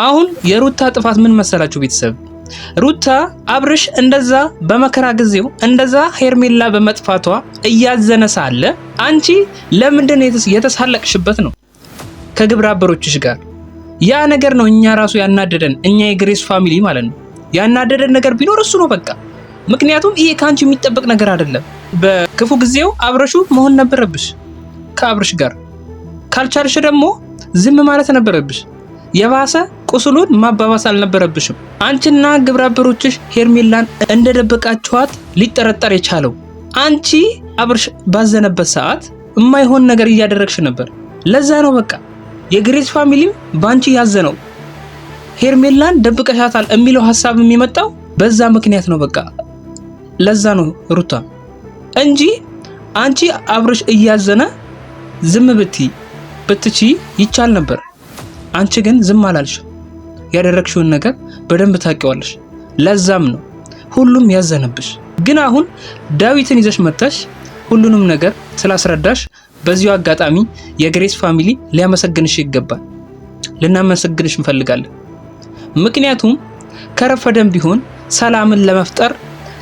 አሁን የሩታ ጥፋት ምን መሰላችሁ ቤተሰብ? ሩታ አብርሽ እንደዛ በመከራ ጊዜው እንደዛ ሄርሜላ በመጥፋቷ እያዘነ ሳለ አንቺ ለምንድን የተሳለቅሽበት ነው ከግብረ አበሮችሽ ጋር? ያ ነገር ነው እኛ ራሱ ያናደደን፣ እኛ የግሬስ ፋሚሊ ማለት ነው። ያናደደን ነገር ቢኖር እሱ ነው በቃ። ምክንያቱም ይሄ ካንቺ የሚጠበቅ ነገር አይደለም። በክፉ ጊዜው አብረሹ መሆን ነበረብሽ ከአብርሽ ጋር። ካልቻልሽ ደግሞ ዝም ማለት ነበረብሽ። የባሰ ቁስሉን ማባባስ አልነበረብሽም። አንቺና ግብረ አበሮችሽ ሄርሜላን እንደደበቃችኋት ሊጠረጠር የቻለው አንቺ አብርሽ ባዘነበት ሰዓት የማይሆን ነገር እያደረግሽ ነበር። ለዛ ነው በቃ የግሬስ ፋሚሊም ባንቺ ያዘነው። ሄርሜላን ደብቀሻታል የሚለው ሐሳብ የሚመጣው በዛ ምክንያት ነው በቃ። ለዛ ነው ሩታ እንጂ አንቺ አብርሽ እያዘነ ዝም ብትቺ ይቻል ነበር። አንቺ ግን ዝም አላልሽ። ያደረግሽውን ነገር በደንብ ታውቂዋለሽ። ለዛም ነው ሁሉም ያዘነብሽ። ግን አሁን ዳዊትን ይዘሽ መጣሽ ሁሉንም ነገር ስላስረዳሽ በዚሁ አጋጣሚ የግሬስ ፋሚሊ ሊያመሰግንሽ ይገባል። ልናመሰግንሽ እንፈልጋለን። ምክንያቱም ከረፈደም ቢሆን ሰላምን ለመፍጠር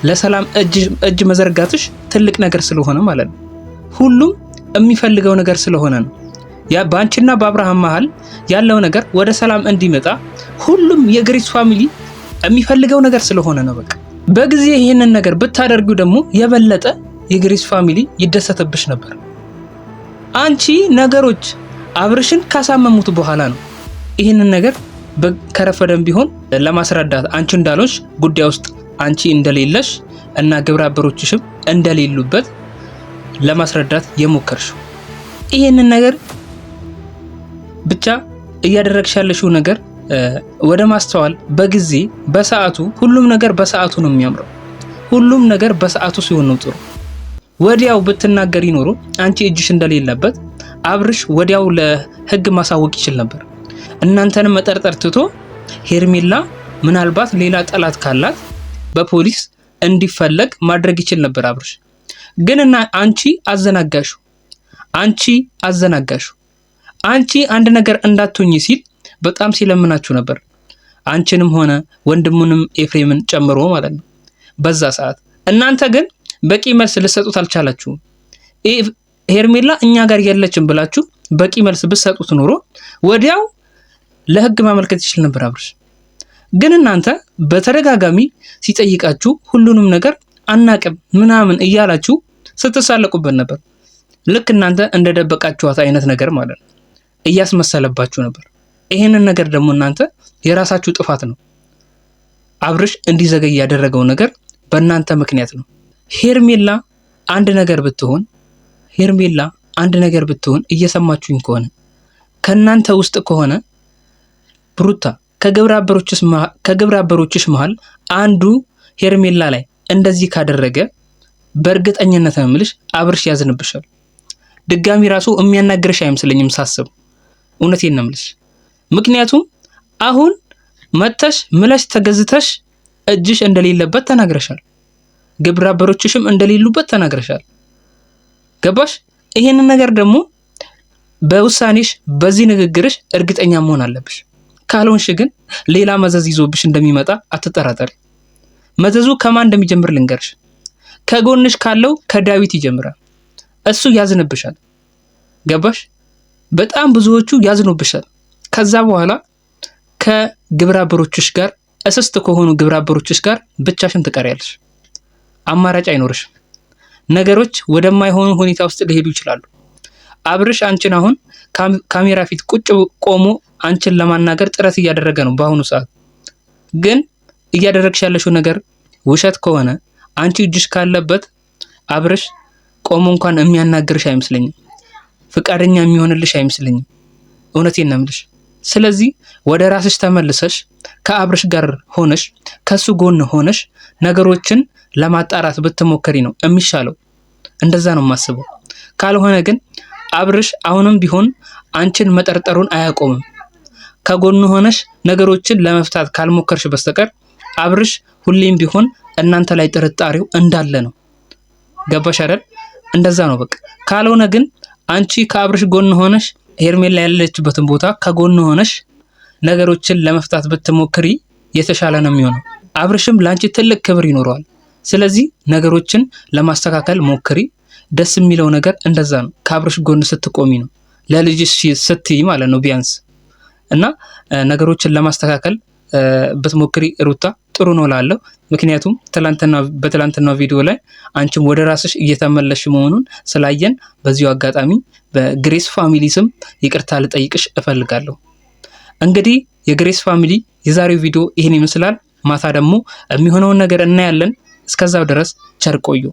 ለሰላም እጅ መዘርጋትሽ ትልቅ ነገር ስለሆነ ማለት ነው። ሁሉም የሚፈልገው ነገር ስለሆነ ነው። ያ ባንቺና በአብርሃም መሃል ያለው ነገር ወደ ሰላም እንዲመጣ ሁሉም የግሬስ ፋሚሊ የሚፈልገው ነገር ስለሆነ ነው በቃ። በጊዜ ይሄንን ነገር ብታደርጉ ደግሞ የበለጠ የግሬስ ፋሚሊ ይደሰተብሽ ነበር። አንቺ ነገሮች አብርሽን ካሳመሙት በኋላ ነው ይሄንን ነገር ከረፈደም ቢሆን ለማስረዳት አንቺ እንዳልሆንሽ ጉዳይ ውስጥ አንቺ እንደሌለሽ እና ግብረ አበሮችሽም እንደሌሉበት ለማስረዳት የሞከርሽው። ይሄንን ነገር ብቻ እያደረግሽ ያለሽው ነገር ወደ ማስተዋል በጊዜ በሰዓቱ ሁሉም ነገር በሰዓቱ ነው የሚያምረው። ሁሉም ነገር በሰዓቱ ሲሆን ነው ጥሩ። ወዲያው ብትናገሪ ኖሮ አንቺ እጅሽ እንደሌለበት አብርሽ ወዲያው ለህግ ማሳወቅ ይችል ነበር። እናንተንም መጠርጠር ትቶ ሄርሜላ ምናልባት ሌላ ጠላት ካላት በፖሊስ እንዲፈለግ ማድረግ ይችል ነበር አብርሽ። ግን እና አንቺ አዘናጋሹ። አንቺ አንድ ነገር እንዳትሆኚ ሲል በጣም ሲለምናችሁ ነበር። አንቺንም ሆነ ወንድሙንም ኤፍሬምን ጨምሮ ማለት ነው በዛ ሰዓት። እናንተ ግን በቂ መልስ ልሰጡት አልቻላችሁም። ሄርሜላ እኛ ጋር የለችም ብላችሁ በቂ መልስ ብትሰጡት ኖሮ ወዲያው ለህግ ማመልከት ይችል ነበር አብርሽ። ግን እናንተ በተደጋጋሚ ሲጠይቃችሁ ሁሉንም ነገር አናቅም ምናምን እያላችሁ ስትሳለቁበት ነበር። ልክ እናንተ እንደደበቃችኋት አይነት ነገር ማለት ነው እያስመሰለባችሁ ነበር። ይሄንን ነገር ደግሞ እናንተ የራሳችሁ ጥፋት ነው። አብርሽ እንዲዘገይ ያደረገው ነገር በእናንተ ምክንያት ነው። ሄርሜላ አንድ ነገር ብትሆን እየሰማችሁኝ ከሆነ ከናንተ ውስጥ ከሆነ ብሩታ ከግብረ አበሮችሽ መሃል አንዱ ሄርሜላ ላይ እንደዚህ ካደረገ በእርግጠኝነት ነው የምልሽ አብርሽ ያዝንብሻል። ድጋሚ ራሱ የሚያናግርሽ አይመስለኝም ሳስብ። እውነቴን ነው የምልሽ። ምክንያቱም አሁን መተሽ ምለሽ ተገዝተሽ እጅሽ እንደሌለበት ተናግረሻል። ግብረ አበሮችሽም እንደሌሉበት ተናግረሻል። ገባሽ? ይሄንን ነገር ደግሞ በውሳኔሽ በዚህ ንግግርሽ እርግጠኛ መሆን አለብሽ። ካልሆንሽ ግን ሌላ መዘዝ ይዞብሽ እንደሚመጣ አትጠራጠሪ። መዘዙ ከማን እንደሚጀምር ልንገርሽ። ከጎንሽ ካለው ከዳዊት ይጀምራል። እሱ ያዝንብሻል። ገባሽ? በጣም ብዙዎቹ ያዝኑብሻል። ከዛ በኋላ ከግብረ አበሮችሽ ጋር እስስት ከሆኑ ግብረ አበሮችሽ ጋር ብቻሽን ትቀሪያለሽ። አማራጭ አይኖርሽም። ነገሮች ወደማይሆኑ ሁኔታ ውስጥ ሊሄዱ ይችላሉ። አብርሽ አንቺን አሁን ካሜራ ፊት ቁጭ ቆሞ አንቺን ለማናገር ጥረት እያደረገ ነው በአሁኑ ሰዓት። ግን እያደረግሽ ያለሽው ነገር ውሸት ከሆነ አንቺ እጅሽ ካለበት አብርሽ ቆሞ እንኳን የሚያናግርሽ አይመስለኝም። ፍቃደኛ የሚሆንልሽ አይመስለኝም። እውነቴን ነው የምልሽ። ስለዚህ ወደ ራስሽ ተመልሰሽ ከአብርሽ ጋር ሆነሽ ከሱ ጎን ሆነሽ ነገሮችን ለማጣራት ብትሞከሪ ነው የሚሻለው። እንደዛ ነው የማስበው። ካልሆነ ግን አብርሽ አሁንም ቢሆን አንቺን መጠርጠሩን አያቆምም። ከጎኑ ሆነሽ ነገሮችን ለመፍታት ካልሞከርሽ በስተቀር አብርሽ ሁሌም ቢሆን እናንተ ላይ ጥርጣሬው እንዳለ ነው። ገባሽ አይደል? እንደዛ ነው በቃ። ካልሆነ ግን አንቺ ከአብርሽ ጎን ሆነሽ ሄርሜላ ያለችበትን ቦታ ከጎን ሆነሽ ነገሮችን ለመፍታት ብትሞክሪ የተሻለ ነው የሚሆነው። አብርሽም ላንቺ ትልቅ ክብር ይኖረዋል። ስለዚህ ነገሮችን ለማስተካከል ሞክሪ። ደስ የሚለው ነገር እንደዛ ነው። ከአብርሽ ጎን ስትቆሚ ነው፣ ለልጅሽ ስትይ ማለት ነው ቢያንስ እና ነገሮችን ለማስተካከል ብትሞክሪ ሩታ ጥሩ ነው ላለው። ምክንያቱም በትላንትና ቪዲዮ ላይ አንቺም ወደ ራስሽ እየተመለሽ መሆኑን ስላየን በዚሁ አጋጣሚ በግሬስ ፋሚሊ ስም ይቅርታ ልጠይቅሽ እፈልጋለሁ። እንግዲህ የግሬስ ፋሚሊ የዛሬው ቪዲዮ ይህን ይመስላል። ማታ ደግሞ የሚሆነውን ነገር እናያለን። እስከዛው ድረስ ቸር ቆዩ።